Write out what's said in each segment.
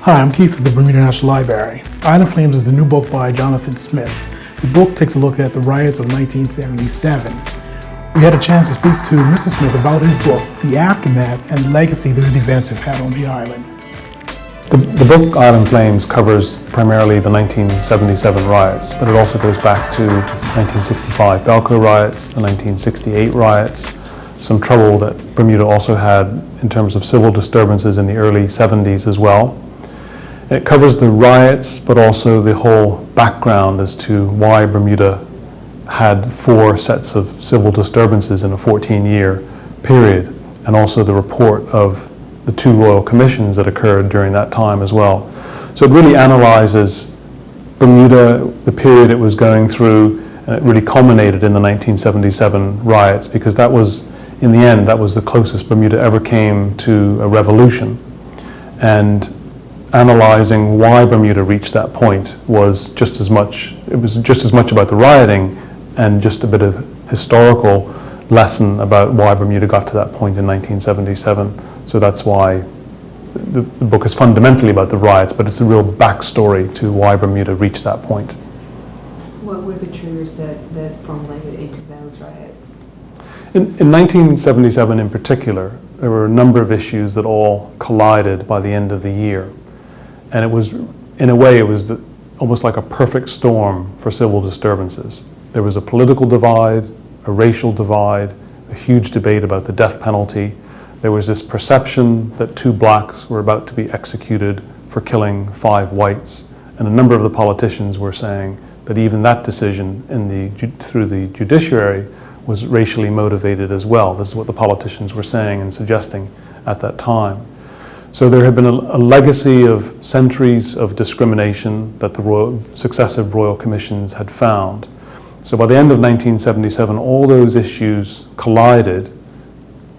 Hi, I'm Keith with the Bermuda National Library. Island Flames is the new book by Jonathan Smith. The book takes a look at the riots of 1977. We had a chance to speak to Mr. Smith about his book, the aftermath and the legacy those events have had on the island. The book Island Flames covers primarily the 1977 riots, but it also goes back to 1965 Belco riots, the 1968 riots, some trouble that Bermuda also had in terms of civil disturbances in the early 70s as well. It covers the riots, but also the whole background as to why Bermuda had 4 sets of civil disturbances in a 14-year period, and also the report of the 2 royal commissions that occurred during that time as well. So it really analyzes Bermuda, the period it was going through, and it really culminated in the 1977 riots, because that was, in the end, that was the closest Bermuda ever came to a revolution. And analyzing why Bermuda reached that point was just as much, it was just as much about the rioting and just a bit of historical lesson about why Bermuda got to that point in 1977. So that's why the book is fundamentally about the riots, but it's a real backstory to why Bermuda reached that point. What were the triggers that formulated into those riots? In 1977 in particular, there were a number of issues that all collided by the end of the year. And it was, in a way, it was almost like a perfect storm for civil disturbances. There was a political divide, a racial divide, a huge debate about the death penalty. There was this perception that 2 blacks were about to be executed for killing 5 whites. And a number of the politicians were saying that even that decision through the judiciary was racially motivated as well. This is what the politicians were saying and suggesting at that time. So there had been a legacy of centuries of discrimination that the successive royal commissions had found. So by the end of 1977, all those issues collided,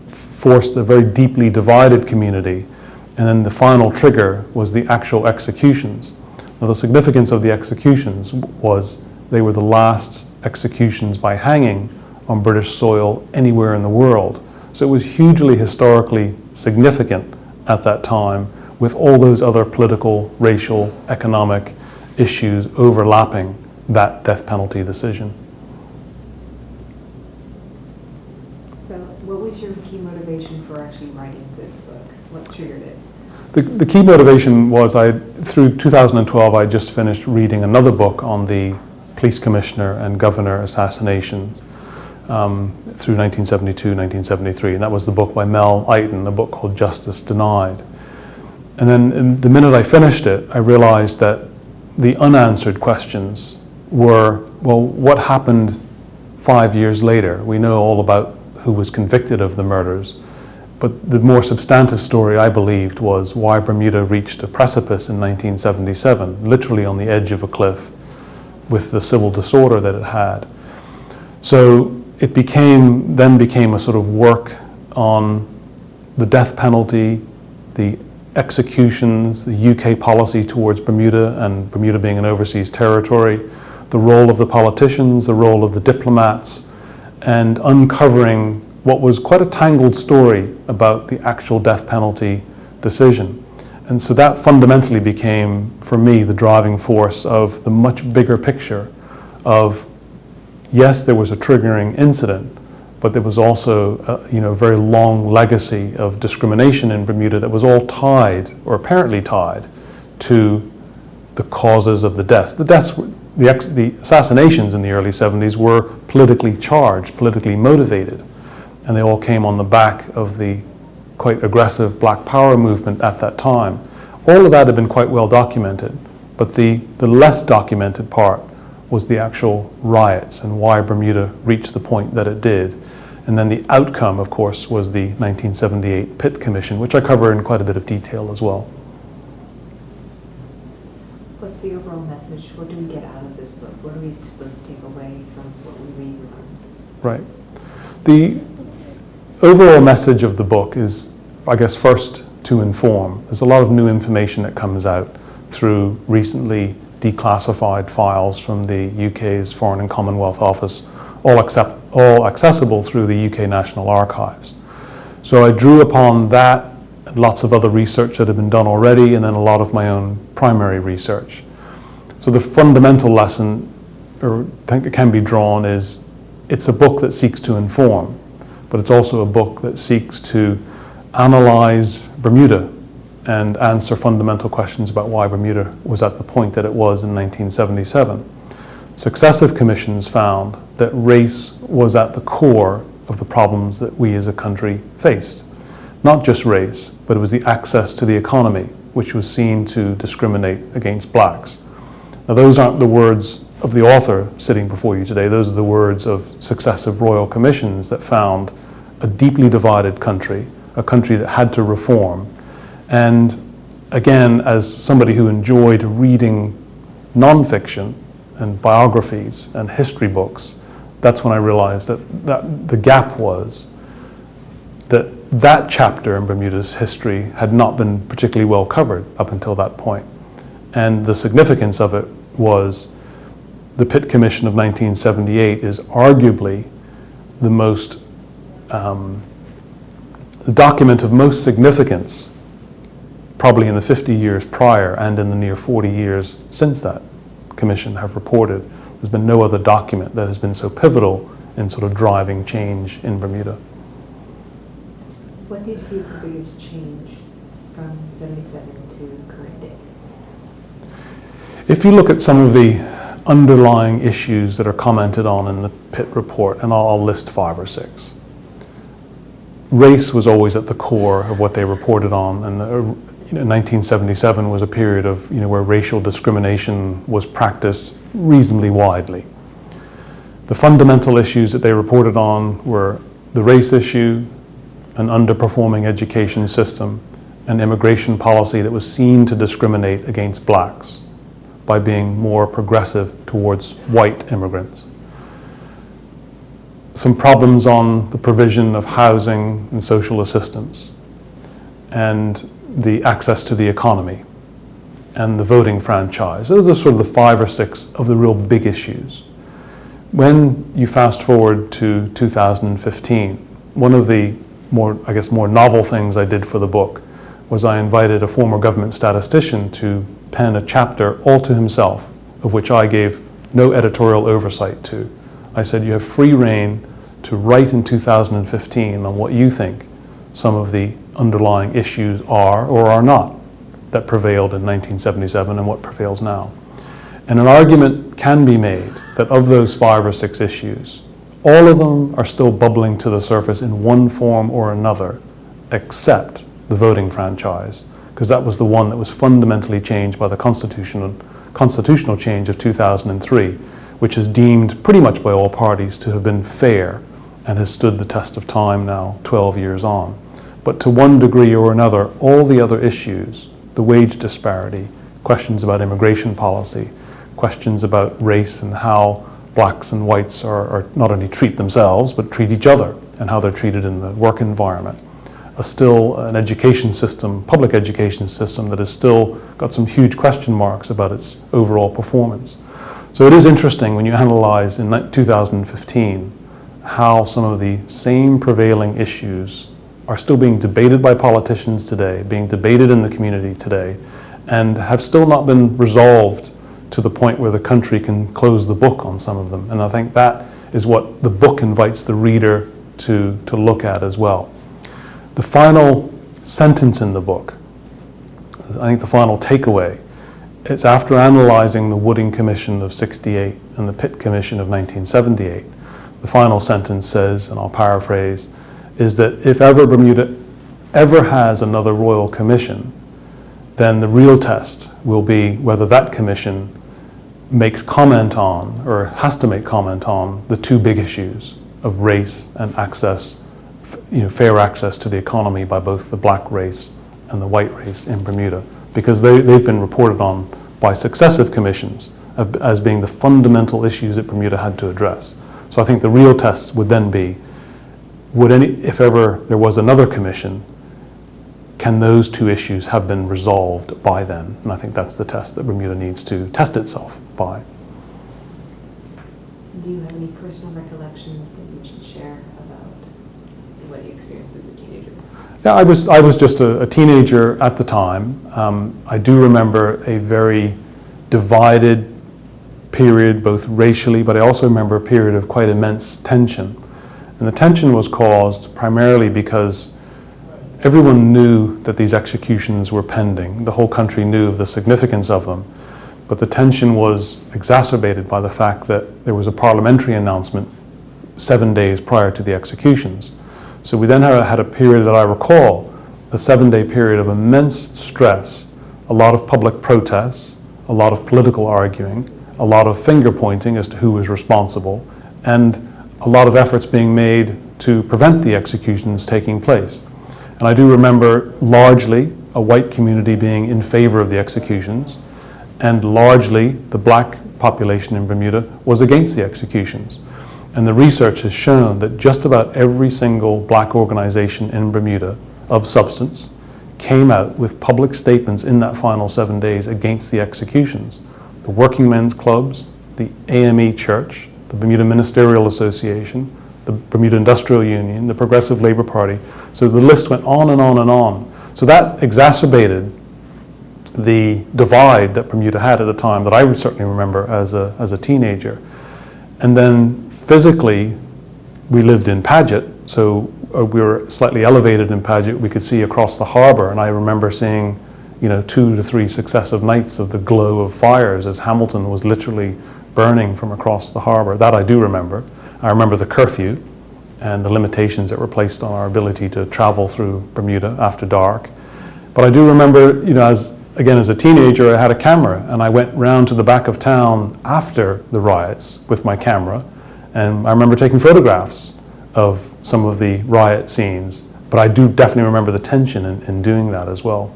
forced a very deeply divided community, and then the final trigger was the actual executions. Now, the significance of the executions was they were the last executions by hanging on British soil anywhere in the world. So it was hugely historically significant at that time, with all those other political, racial, economic issues overlapping that death penalty decision. So what was your key motivation for actually writing this book? What triggered it? The key motivation was through 2012, I just finished reading another book on the police commissioner and governor assassinations through 1972, 1973, and that was the book by Mel Eiton, a book called Justice Denied. And then the minute I finished it, I realized that the unanswered questions were, well, what happened 5 years later? We know all about who was convicted of the murders, but the more substantive story, I believed, was why Bermuda reached a precipice in 1977, literally on the edge of a cliff, with the civil disorder that it had. So it then became a sort of work on the death penalty, the executions, the UK policy towards Bermuda, and Bermuda being an overseas territory, the role of the politicians, the role of the diplomats, and uncovering what was quite a tangled story about the actual death penalty decision. And so that fundamentally became, for me, the driving force of the much bigger picture of, yes, there was a triggering incident, but there was also a very long legacy of discrimination in Bermuda that was all tied, or apparently tied, to the causes of the deaths. The assassinations in the early 70s were politically charged, politically motivated, and they all came on the back of the quite aggressive Black Power movement at that time. All of that had been quite well documented, but the less documented part was the actual riots and why Bermuda reached the point that it did. And then the outcome, of course, was the 1978 Pitt Commission, which I cover in quite a bit of detail as well. What's the overall message? What do we get out of this book? What are we supposed to take away from what we read? Right. The overall message of the book is, I guess, first to inform. There's a lot of new information that comes out through recently declassified files from the UK's Foreign and Commonwealth Office, all accessible through the UK National Archives. So I drew upon that lots of other research that had been done already, and then a lot of my own primary research. So the fundamental lesson, or I think it can be drawn, is it's a book that seeks to inform, but it's also a book that seeks to analyze Bermuda and answer fundamental questions about why Bermuda was at the point that it was in 1977. Successive commissions found that race was at the core of the problems that we as a country faced. Not just race, but it was the access to the economy, which was seen to discriminate against blacks. Now, those aren't the words of the author sitting before you today. Those are the words of successive royal commissions that found a deeply divided country, a country that had to reform. And again, as somebody who enjoyed reading nonfiction and biographies and history books, that's when I realized that the gap was that chapter in Bermuda's history had not been particularly well covered up until that point. And the significance of it was the Pitt Commission of 1978 is arguably the most, the document of most significance probably in the 50 years prior and in the near 40 years since that commission have reported. There's been no other document that has been so pivotal in sort of driving change in Bermuda. What do you see as the biggest change from 77 to current day? If you look at some of the underlying issues that are commented on in the Pitt report, and I'll list 5 or 6. Race was always at the core of what they reported on, and 1977 was a period of where racial discrimination was practiced reasonably widely. The fundamental issues that they reported on were the race issue, an underperforming education system, an immigration policy that was seen to discriminate against blacks by being more progressive towards white immigrants. Some problems on the provision of housing and social assistance, and the access to the economy, and the voting franchise. Those are sort of the 5 or 6 of the real big issues. When you fast forward to 2015, one of the more novel things I did for the book was I invited a former government statistician to pen a chapter all to himself, of which I gave no editorial oversight to. I said, you have free rein to write in 2015 on what you think some of the underlying issues are or are not that prevailed in 1977 and what prevails now. And an argument can be made that of those 5 or 6 issues, all of them are still bubbling to the surface in one form or another, except the voting franchise, because that was the one that was fundamentally changed by the constitutional change of 2003, which is deemed pretty much by all parties to have been fair and has stood the test of time now 12 years on. But to one degree or another, all the other issues, the wage disparity, questions about immigration policy, questions about race and how blacks and whites are not only treat themselves, but treat each other, and how they're treated in the work environment. Still an education system, public education system, that has still got some huge question marks about its overall performance. So it is interesting when you analyze in 2015 how some of the same prevailing issues are still being debated by politicians today, being debated in the community today, and have still not been resolved to the point where the country can close the book on some of them. And I think that is what the book invites the reader to look at as well. The final sentence in the book, I think the final takeaway, it's after analyzing the Wooding Commission of '68 and the Pitt Commission of 1978. The final sentence says, and I'll paraphrase, is that if ever Bermuda ever has another royal commission, then the real test will be whether that commission makes comment on, or has to make comment on, the 2 big issues of race and access, fair access to the economy by both the black race and the white race in Bermuda, because they've been reported on by successive commissions as being the fundamental issues that Bermuda had to address. So I think the real test would then be, if ever there was another commission, can those 2 issues have been resolved by then? And I think that's the test that Bermuda needs to test itself by. Do you have any personal recollections that you should share about what you experienced as a teenager? Yeah, I was just a teenager at the time. I do remember a very divided period, both racially, but I also remember a period of quite immense tension. And the tension was caused primarily because everyone knew that these executions were pending. The whole country knew of the significance of them. But the tension was exacerbated by the fact that there was a parliamentary announcement 7 days prior to the executions. So we then had a period that I recall, a 7-day period of immense stress, a lot of public protests, a lot of political arguing, a lot of finger pointing as to who was responsible, and a lot of efforts being made to prevent the executions taking place. And I do remember largely a white community being in favor of the executions, and largely the black population in Bermuda was against the executions. And the research has shown that just about every single black organization in Bermuda of substance came out with public statements in that final 7 days against the executions. The Working Men's Clubs, the AME Church, the Bermuda Ministerial Association, the Bermuda Industrial Union, the Progressive Labor Party. So the list went on and on and on. So that exacerbated the divide that Bermuda had at the time that I would certainly remember as a teenager. And then physically, we lived in Paget, so we were slightly elevated in Paget. We could see across the harbor, and I remember seeing 2 to 3 successive nights of the glow of fires as Hamilton was literally burning from across the harbor. That I do remember. I remember the curfew and the limitations that were placed on our ability to travel through Bermuda after dark. But I do remember, as a teenager, I had a camera, and I went round to the back of town after the riots with my camera, and I remember taking photographs of some of the riot scenes. But I do definitely remember the tension in doing that as well.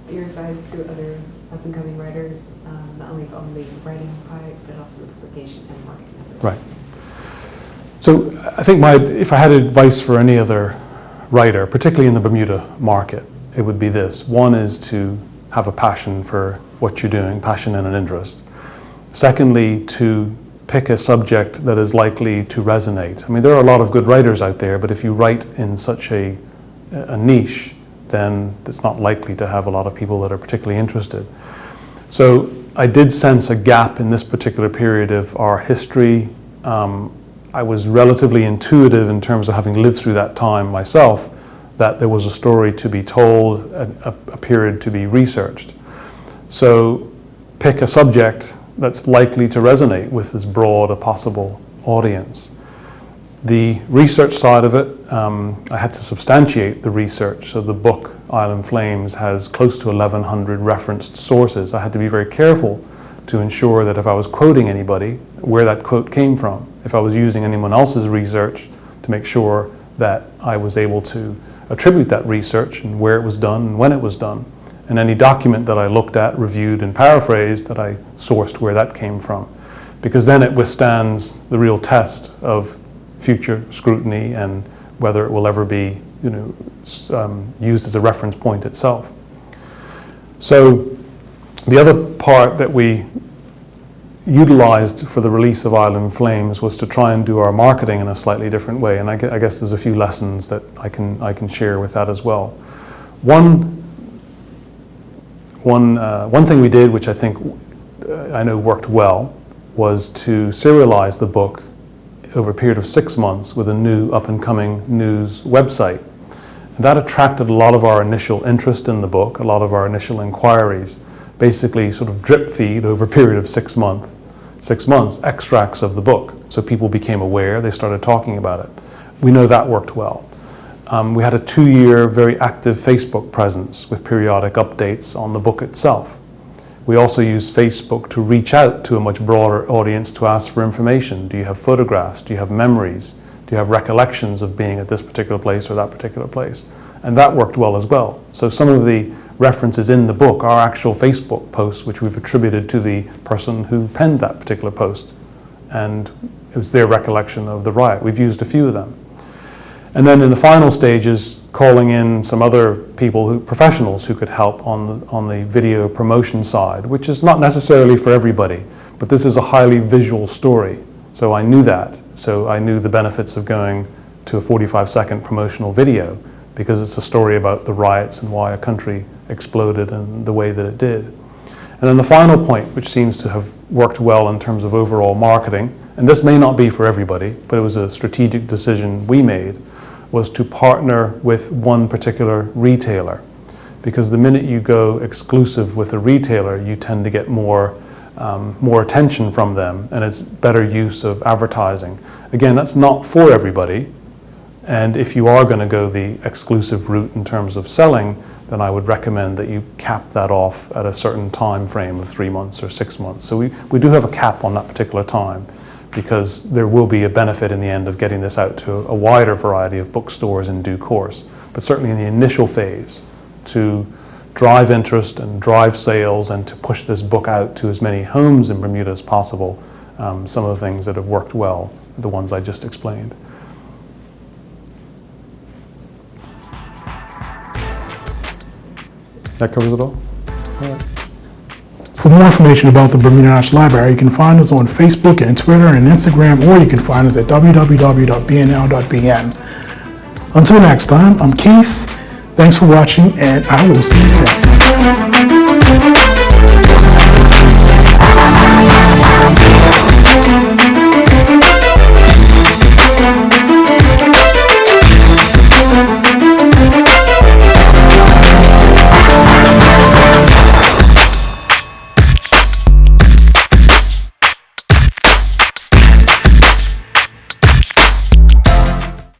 Your advice to other up-and-coming writers, not only on the writing part, but also the publication and marketing of it. Right. So I think if I had advice for any other writer, particularly in the Bermuda market, it would be this. One is to have a passion for what you're doing, passion and an interest. Secondly, to pick a subject that is likely to resonate. I mean, there are a lot of good writers out there, but if you write in such a niche, then it's not likely to have a lot of people that are particularly interested. So I did sense a gap in this particular period of our history. I was relatively intuitive in terms of having lived through that time myself, that there was a story to be told, a period to be researched. So pick a subject that's likely to resonate with as broad a possible audience. The research side of it, I had to substantiate the research. So the book, Island Flames, has close to 1,100 referenced sources. I had to be very careful to ensure that if I was quoting anybody, where that quote came from. If I was using anyone else's research, to make sure that I was able to attribute that research and where it was done and when it was done. And any document that I looked at, reviewed, and paraphrased, that I sourced where that came from. Because then it withstands the real test of future scrutiny and whether it will ever be used as a reference point itself. So the other part that we utilized for the release of Island Flames was to try and do our marketing in a slightly different way, and I guess there's a few lessons that I can share with that as well. One thing we did, which I think I know worked well, was to serialize the book over a period of 6 months with a new up-and-coming news website. And that attracted a lot of our initial interest in the book, a lot of our initial inquiries, basically sort of drip feed over a period of 6 months, extracts of the book. So people became aware, they started talking about it. We know that worked well. We had a 2-year very active Facebook presence with periodic updates on the book itself. We also used Facebook to reach out to a much broader audience to ask for information. Do you have photographs? Do you have memories? Do you have recollections of being at this particular place or that particular place? And that worked well as well. So some of the references in the book are actual Facebook posts which we've attributed to the person who penned that particular post. And it was their recollection of the riot. We've used a few of them. And then in the final stages, calling in some other people, professionals who could help on the video promotion side, which is not necessarily for everybody, but this is a highly visual story. So I knew that. So I knew the benefits of going to a 45-second promotional video, because it's a story about the riots and why a country exploded in the way that it did. And then the final point, which seems to have worked well in terms of overall marketing, and this may not be for everybody, but it was a strategic decision we made, was to partner with one particular retailer. Because the minute you go exclusive with a retailer, you tend to get more attention from them, and it's better use of advertising. Again, that's not for everybody, and if you are going to go the exclusive route in terms of selling, then I would recommend that you cap that off at a certain time frame of 3 months or 6 months. So we do have a cap on that particular time, because there will be a benefit in the end of getting this out to a wider variety of bookstores in due course. But certainly in the initial phase, to drive interest and drive sales and to push this book out to as many homes in Bermuda as possible, some of the things that have worked well, the ones I just explained. That covers it all? All right. For more information about the Bermuda National Library, you can find us on Facebook and Twitter and Instagram, or you can find us at www.bnl.bn. Until next time, I'm Keith. Thanks for watching, and I will see you next time.